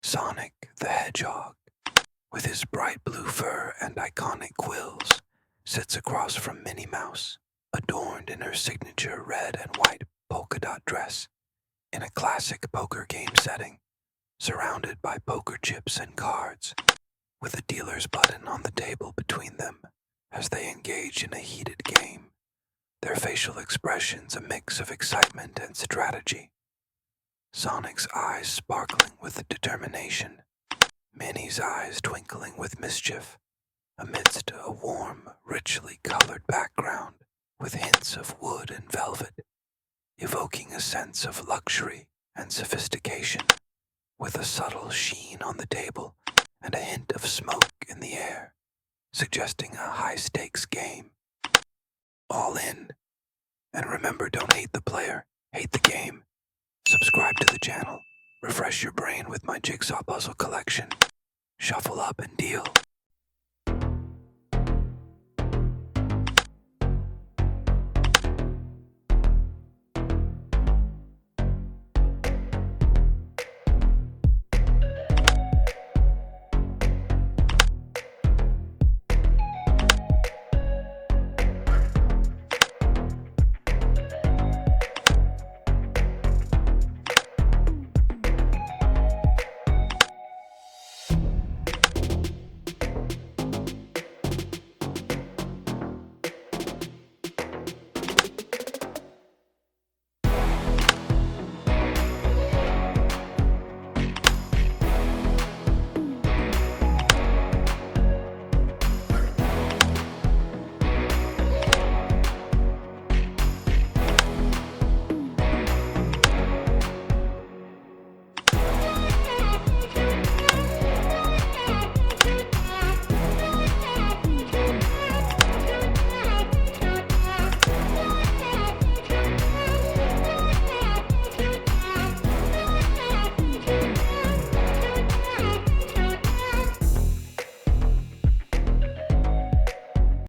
Sonic the Hedgehog, with his bright blue fur and iconic quills, sits across from Minnie Mouse, adorned in her signature red and white polka dot dress, in a classic poker game setting, surrounded by poker chips and cards, with a dealer's button on the table between them as they engage in a heated game, their facial expressions a mix of excitement and strategy. Sonic's eyes sparkling with determination, Minnie's eyes twinkling with mischief, amidst a warm, richly colored background with hints of wood and velvet, evoking a sense of luxury and sophistication, with a subtle sheen on the table and a hint of smoke in the air, suggesting a high-stakes game. All in. And remember, don't hate the player, hate the game. Subscribe to the channel. Refresh your brain with my Jigsaw Puzzle collection. Shuffle up and deal.